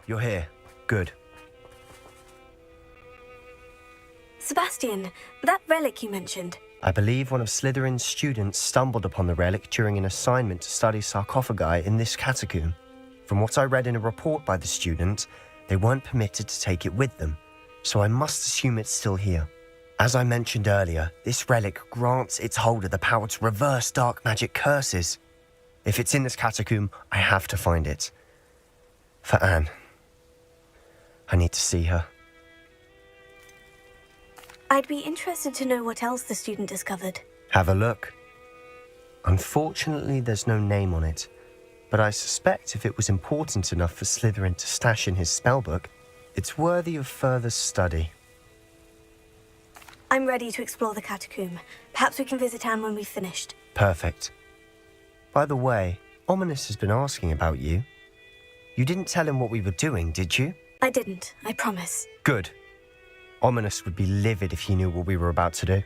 you're here. Good. Sebastian, that relic you mentioned. I believe one of Slytherin's students stumbled upon the relic during an assignment to study sarcophagi in this catacomb. From what I read in a report by the student, they weren't permitted to take it with them, so I must assume it's still here. As I mentioned earlier, this relic grants its holder the power to reverse dark magic curses. If it's in this catacomb, I have to find it. For Anne. I need to see her. I'd be interested to know what else the student discovered. Have a look. Unfortunately, there's no name on it, but I suspect if it was important enough for Slytherin to stash in his spellbook, it's worthy of further study. I'm ready to explore the catacomb. Perhaps we can visit Anne when we've finished. Perfect. By the way, Ominous has been asking about you. You didn't tell him what we were doing, did you? I didn't, I promise. Good. Ominous would be livid if he knew what we were about to do.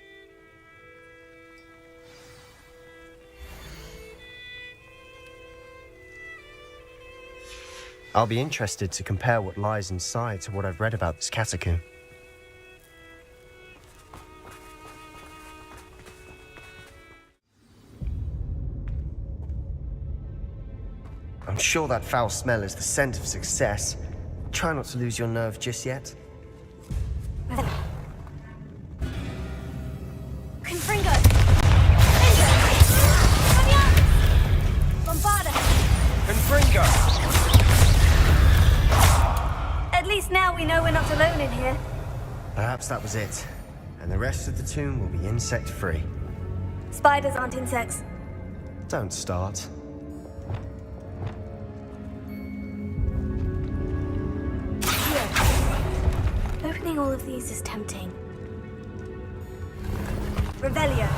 I'll be interested to compare what lies inside to what I've read about this catacomb. I'm sure that foul smell is the scent of success. Try not to lose your nerve just yet. Confringo! Bombarda! Confringo! At least now we know we're not alone in here. Perhaps that was it, and the rest of the tomb will be insect-free. Spiders aren't insects. Don't start. Opening all of these is tempting. Revelio.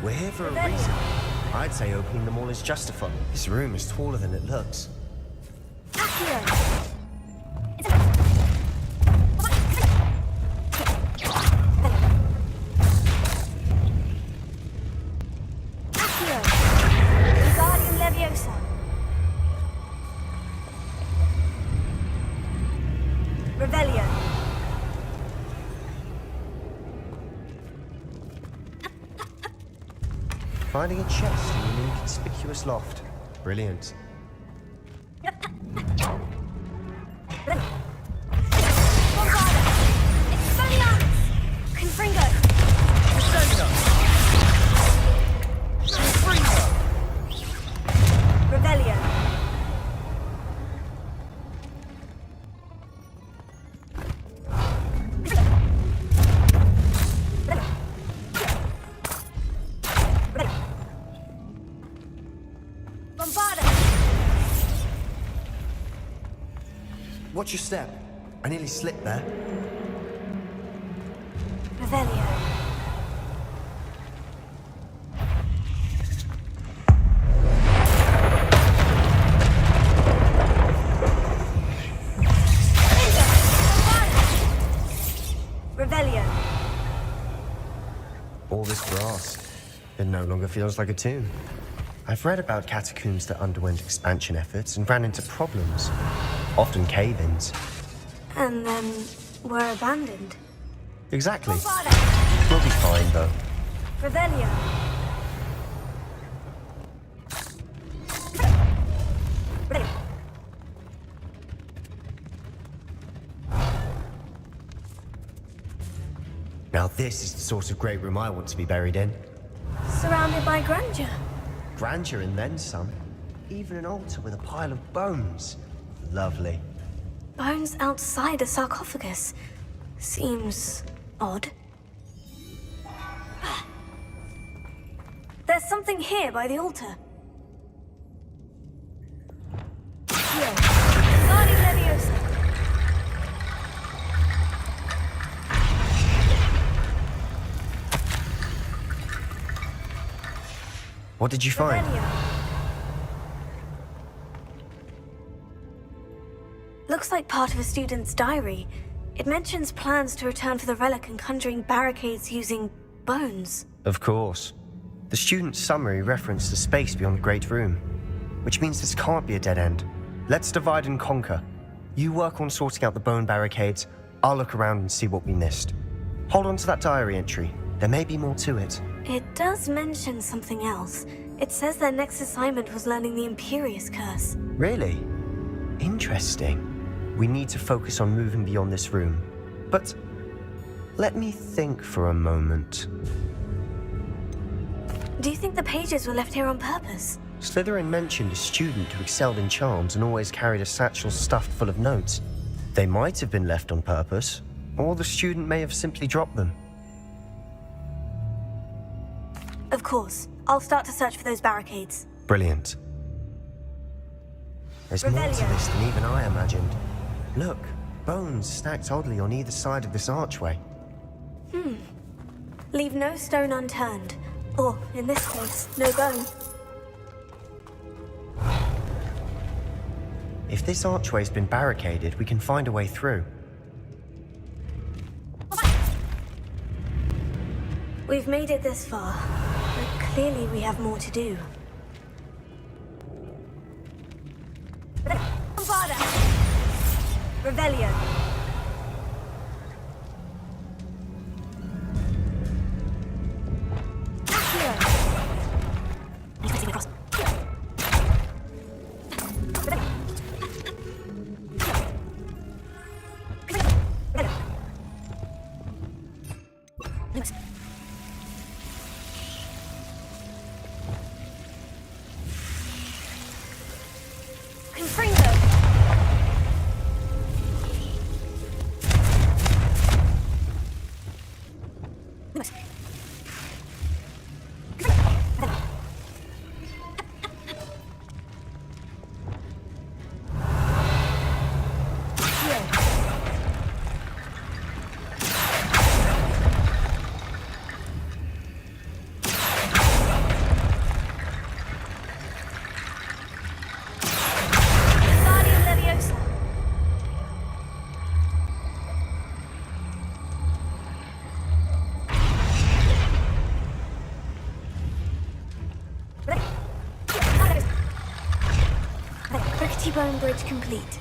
We're here for a reason. I'd say opening them all is justified. This room is taller than it looks. Wingardium Leviosa. Revelio. Finding a chest in an inconspicuous loft. Brilliant. Confringo. Revelio. Watch your step. I nearly slipped there. Revelio. Revelio. All this grass. It no longer feels like a tomb. I've read about catacombs that underwent expansion efforts and ran into problems. Often cave-ins. And then were abandoned. Exactly. We'll be fine, though. Revelio. Now this is the sort of great room I want to be buried in. Surrounded by grandeur. Grandeur and then some. Even an altar with a pile of bones. Lovely. Bones outside a sarcophagus. Seems odd. There's something here by the altar. Here. Wingardium Leviosa. What did you find? Looks like part of a student's diary. It mentions plans to return for the relic and conjuring barricades using bones. Of course. The student's summary referenced the space beyond the Great Room, which means this can't be a dead end. Let's divide and conquer. You work on sorting out the bone barricades, I'll look around and see what we missed. Hold on to that diary entry. There may be more to it. It does mention something else. It says their next assignment was learning the Imperious Curse. Really? Interesting. We need to focus on moving beyond this room. But let me think for a moment. Do you think the pages were left here on purpose? Slytherin mentioned a student who excelled in charms and always carried a satchel stuffed full of notes. They might have been left on purpose, or the student may have simply dropped them. Of course. I'll start to search for those barricades. Brilliant. There's more to this than even I imagined. Look, bones stacked oddly on either side of this archway. Leave no stone unturned. Or, in this case, no bone. If this archway's been barricaded, we can find a way through. We've made it this far, but clearly we have more to do. Revelio. Bone bridge complete.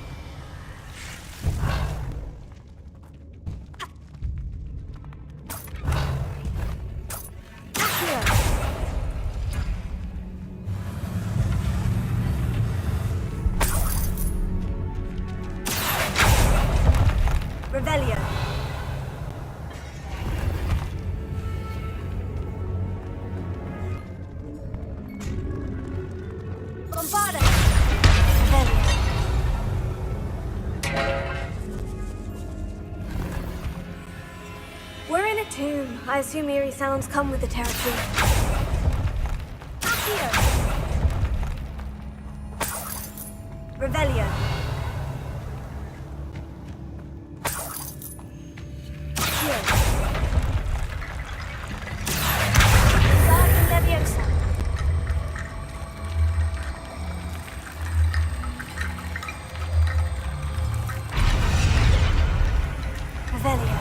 Revelio. Bombarda. We're in a tomb. I assume eerie sounds come with the territory. Accio. Revelio. Accio. Wingardium Leviosa. Revelio.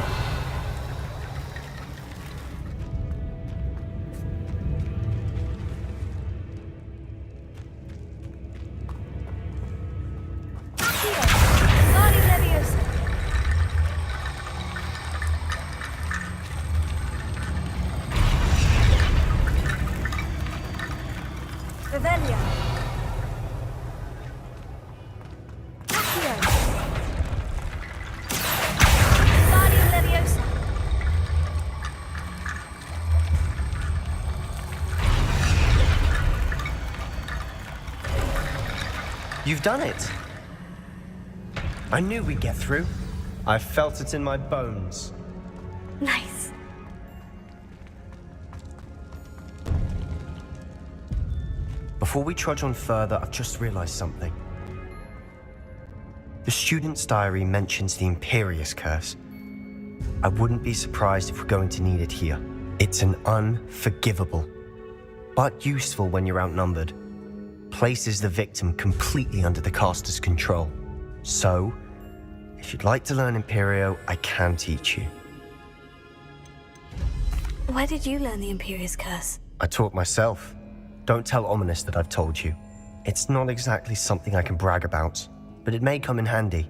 Revelio. Accio. Wingardium Leviosa. You've done it! I knew we'd get through. I felt it in my bones. Nice. Before we trudge on further, I've just realized something. The student's diary mentions the Imperious Curse. I wouldn't be surprised if we're going to need it here. It's an unforgivable, but useful when you're outnumbered. Places the victim completely under the caster's control. So, if you'd like to learn Imperio, I can teach you. Where did you learn the Imperious Curse? I taught myself. Don't tell Ominous that I've told you. It's not exactly something I can brag about, but it may come in handy.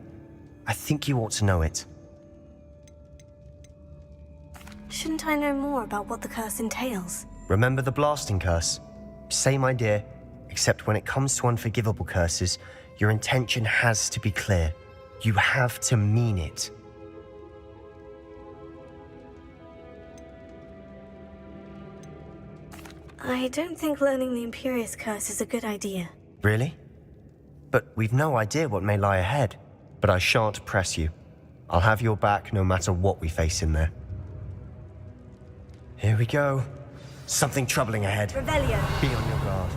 I think you ought to know it. Shouldn't I know more about what the curse entails? Remember the blasting curse? Same idea, except when it comes to unforgivable curses, your intention has to be clear. You have to mean it. I don't think learning the Imperious Curse is a good idea. Really? But we've no idea what may lie ahead. But I shan't press you. I'll have your back no matter what we face in there. Here we go. Something troubling ahead. Revelio. Be on your guard.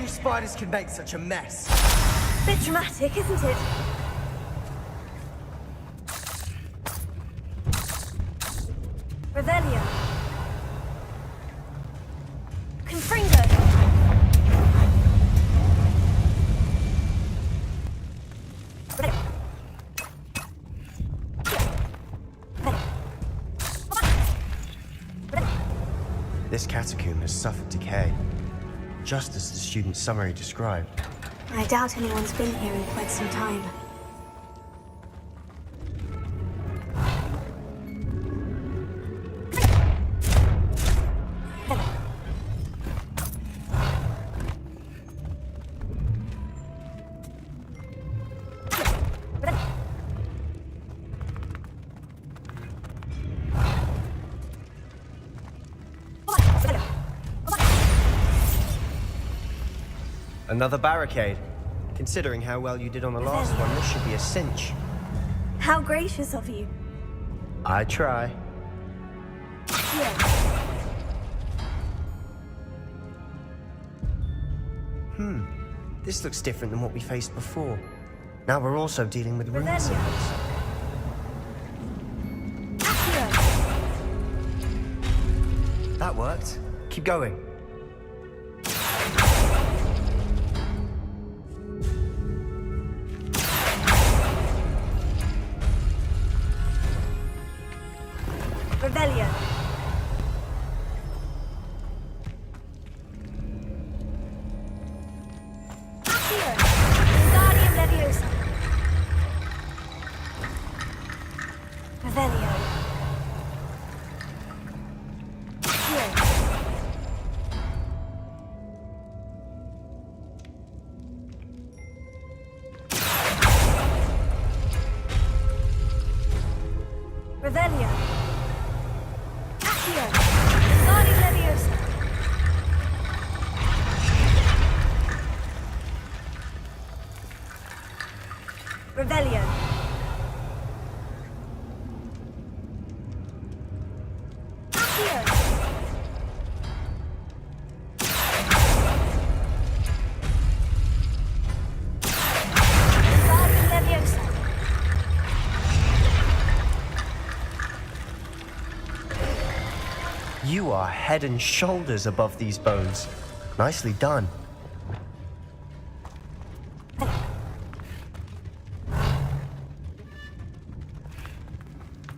Spiders can make such a mess. Bit dramatic, isn't it? Revelio. Confringo. This catacomb has suffered decay, just as the student's summary described. I doubt anyone's been here in quite some time. Another barricade. Considering how well you did on the last one, this should be a cinch. How gracious of you. I try. Here. This looks different than what we faced before. Now we're also dealing with rune Revelio. symbols. Accio. That worked. Keep going. Revelio. Accio. Wingardium Leviosa. Revelio. Accio. Revelio. Accio. Wingardium Leviosa. Revelio. Accio. Wingardium Leviosa. You are head and shoulders above these bones. Nicely done.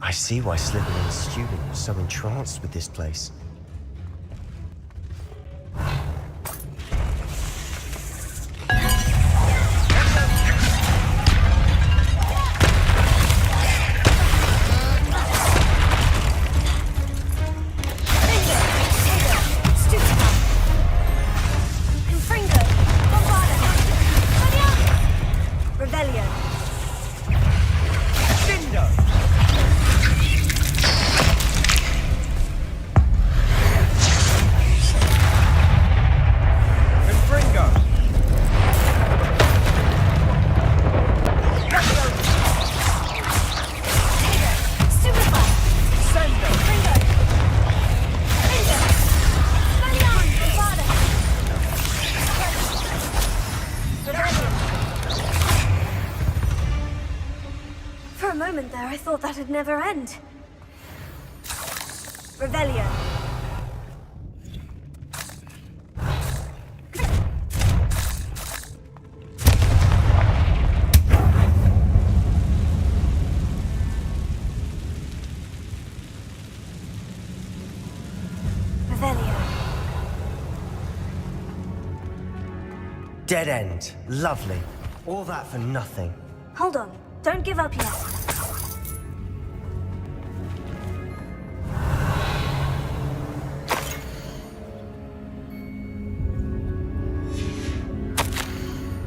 I see why Slytherin's student was so entranced with this place. I thought that'd never end. Revelio. Revelio. Dead end. Lovely. All that for nothing. Hold on. Don't give up yet.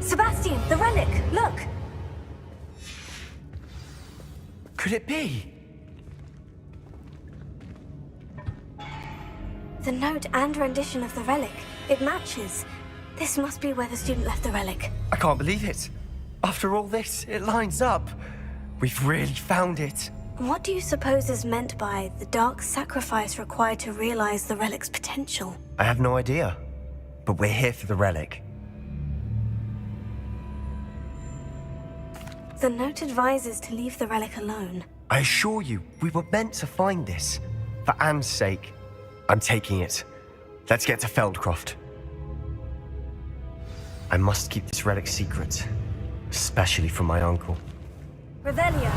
Sebastian, the relic! Look! Could it be? The note and rendition of the relic. It matches. This must be where the student left the relic. I can't believe it. After all this, it lines up. We've really found it. What do you suppose is meant by the dark sacrifice required to realize the relic's potential? I have no idea. But we're here for the relic. The note advises to leave the relic alone. I assure you, we were meant to find this. For Anne's sake. I'm taking it. Let's get to Feldcroft. I must keep this relic secret. Especially from my uncle. Revelio.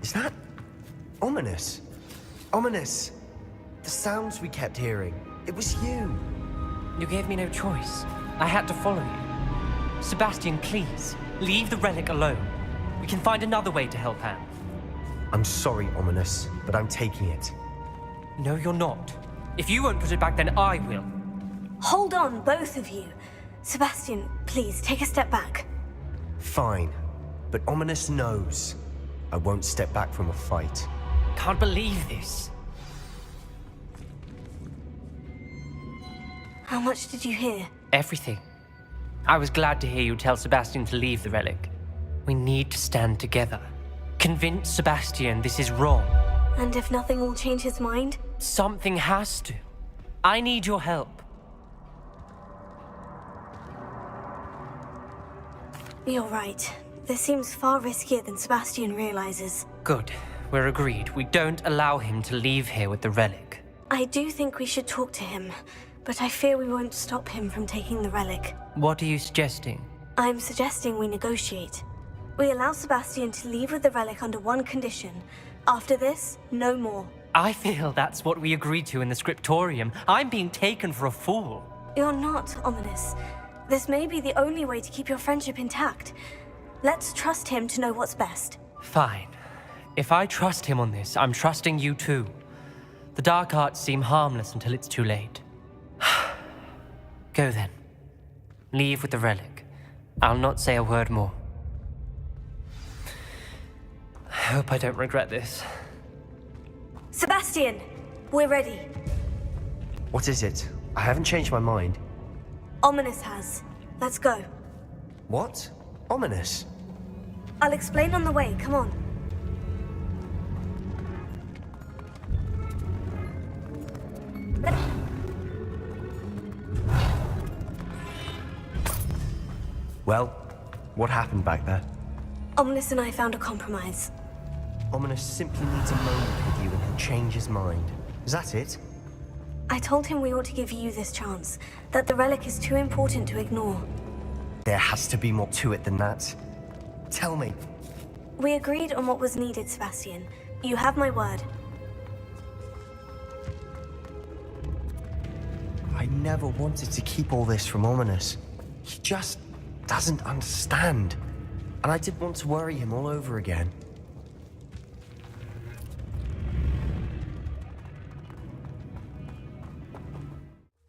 Is that ominous? Ominous. The sounds we kept hearing. It was you. You gave me no choice. I had to follow you. Sebastian, please, leave the relic alone. We can find another way to help Anne. I'm sorry, Ominous, but I'm taking it. No, you're not. If you won't put it back, then I will. Hold on, both of you. Sebastian, please, take a step back. Fine. But Ominous knows. I won't step back from a fight. Can't believe this. How much did you hear? Everything. I was glad to hear you tell Sebastian to leave the relic. We need to stand together. Convince Sebastian this is wrong. And if nothing will change his mind? Something has to. I need your help. You're right. This seems far riskier than Sebastian realizes. Good. We're agreed. We don't allow him to leave here with the relic. I do think we should talk to him, but I fear we won't stop him from taking the relic. What are you suggesting? I'm suggesting we negotiate. We allow Sebastian to leave with the relic under one condition. After this, no more. I feel that's what we agreed to in the scriptorium. I'm being taken for a fool. You're not, Ominous. This may be the only way to keep your friendship intact. Let's trust him to know what's best. Fine. If I trust him on this, I'm trusting you too. The dark arts seem harmless until it's too late. Go then. Leave with the relic. I'll not say a word more. I hope I don't regret this. Sebastian! We're ready. What is it? I haven't changed my mind. Ominous has. Let's go. What? Ominous? I'll explain on the way. Come on. Well, what happened back there? Ominous and I found a compromise. Ominous simply needs a moment with you and he'll change his mind. Is that it? I told him we ought to give you this chance, that the relic is too important to ignore. There has to be more to it than that. Tell me. We agreed on what was needed, Sebastian. You have my word. I never wanted to keep all this from Ominous. He just doesn't understand. And I didn't want to worry him all over again.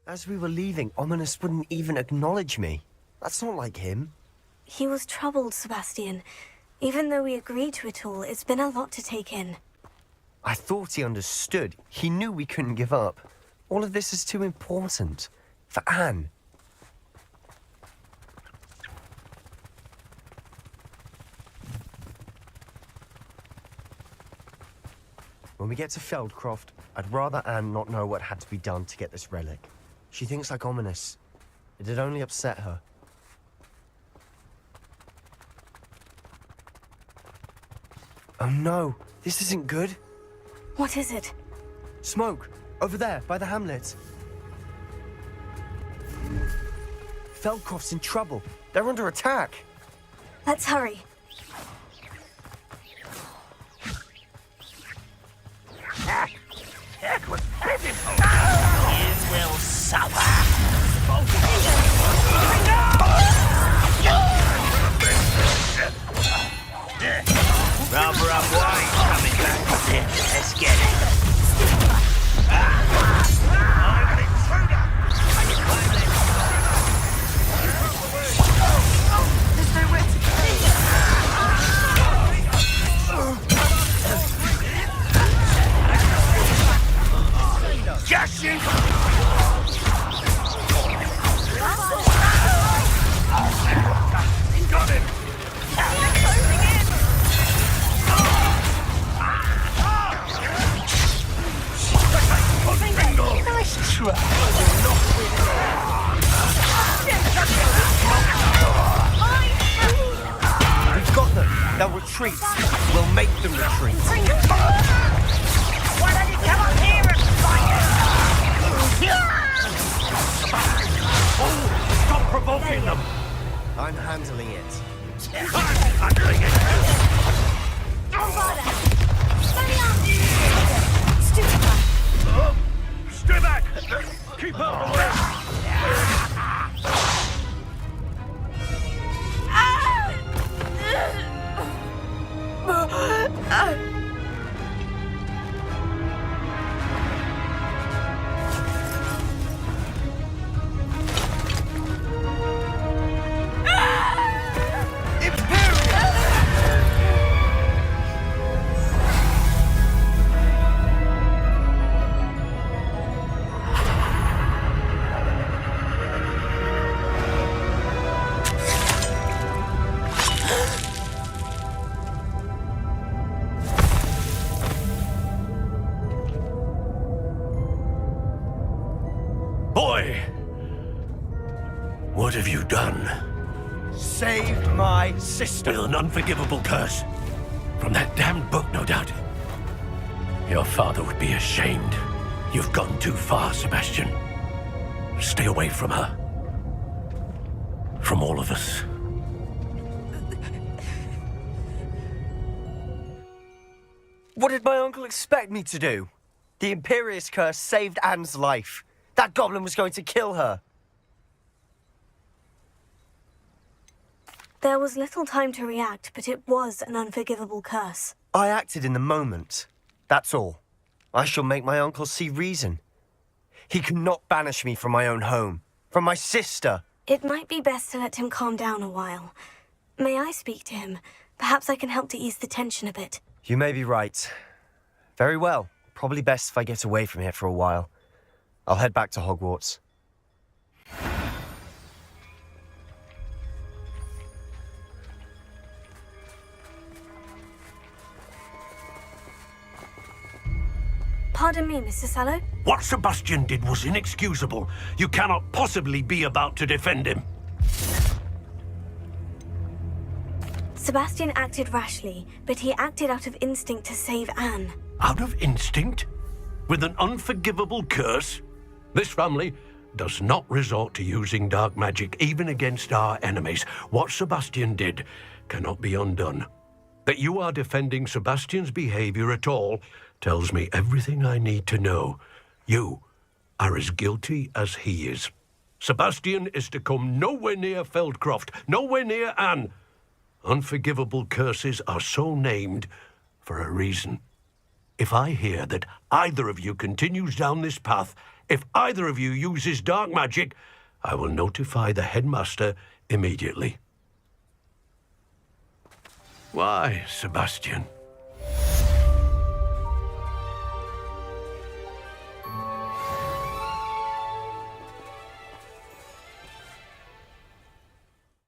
As we were leaving, Ominous wouldn't even acknowledge me. That's not like him. He was troubled, Sebastian. Even though we agreed to it all, it's been a lot to take in. I thought he understood. He knew we couldn't give up. All of this is too important. For Anne. When we get to Feldcroft, I'd rather Anne not know what had to be done to get this relic. She thinks like Ominous. It'd only upset her. Oh no, this isn't good. What is it? Smoke, over there, by the hamlet. Feldcroft's in trouble. They're under attack. Let's hurry. That was pitiful. You will suffer. Rubber up wine coming back. Yeah, let's get it. I'm an intruder. There's nowhere to go. Just you. Got him. Nice try. We've got them. They'll retreat. We'll make them retreat. Why don't you come up here and fight? Oh, stop provoking them. I'm handling it. I'm handling it. Stay back! Keep out of the way! Boy! What have you done? Saved my sister. With an unforgivable curse. From that damned book, no doubt. Your father would be ashamed. You've gone too far, Sebastian. Stay away from her. From all of us. What did my uncle expect me to do? The Imperious curse saved Anne's life. That goblin was going to kill her. There was little time to react, but it was an unforgivable curse. I acted in the moment. That's all. I shall make my uncle see reason. He cannot banish me from my own home, from my sister. It might be best to let him calm down a while. May I speak to him? Perhaps I can help to ease the tension a bit. You may be right. Very well. Probably best if I get away from here for a while. I'll head back to Hogwarts. Pardon me, Mr. Sallow? What Sebastian did was inexcusable. You cannot possibly be about to defend him. Sebastian acted rashly, but he acted out of instinct to save Anne. Out of instinct? With an unforgivable curse? This family does not resort to using dark magic even against our enemies. What Sebastian did cannot be undone. That you are defending Sebastian's behavior at all tells me everything I need to know. You are as guilty as he is. Sebastian is to come nowhere near Feldcroft, nowhere near Anne. Unforgivable curses are so named for a reason. If I hear that either of you continues down this path, if either of you uses dark magic, I will notify the headmaster immediately. Why, Sebastian?